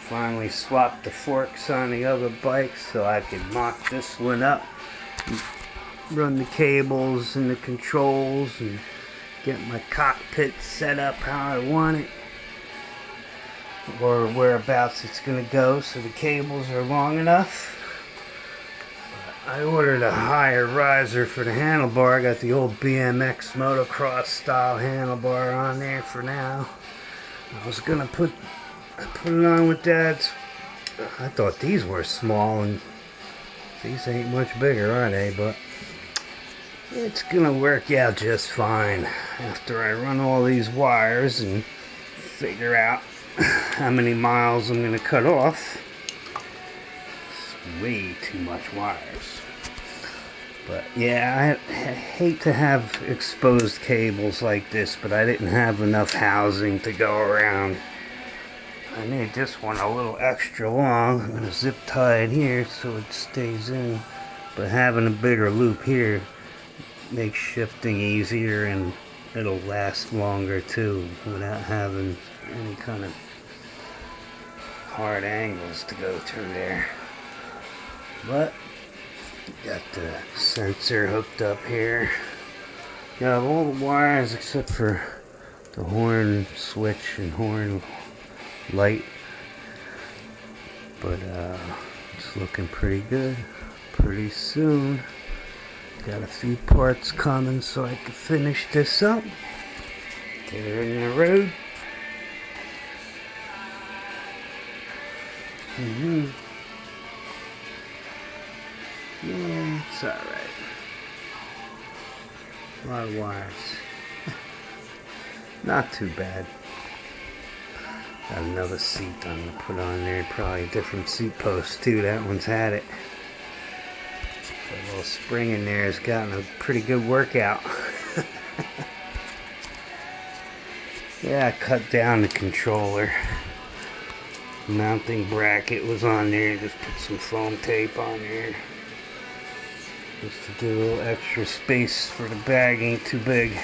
Finally swapped the forks on the other bike so I could mock this one up, run the cables and the controls and get my cockpit set up how I want it, or whereabouts it's going to go so the cables are long enough. I ordered a higher riser for the handlebar. I got the old BMX motocross style handlebar on there for now. I was going to put it on with Dad's. I thought these were small, and these ain't much bigger, are they? But it's gonna work out just fine after I run all these wires and figure out how many miles I'm gonna cut off. It's way too much wires. But yeah, I hate to have exposed cables like this, but I didn't have enough housing to go around. I made this one a little extra long. I'm going to zip tie it here so it stays in. But having a bigger loop here makes shifting easier, and it'll last longer too without having any kind of hard angles to go through there. But got the sensor hooked up here. Got all the wires except for the horn switch and horn light, but it's looking pretty good. Pretty soon, got a few parts coming so I can finish this up, get her in the road. Yeah, it's alright. A lot of wires. Not too bad. Got another seat I'm going to put on there, probably a different seat post too. That one's had it. The little spring in there has gotten a pretty good workout. Yeah, I cut down the controller. Mounting bracket was on there, just put some foam tape on there. Just to do a little extra space for the bag ain't too big.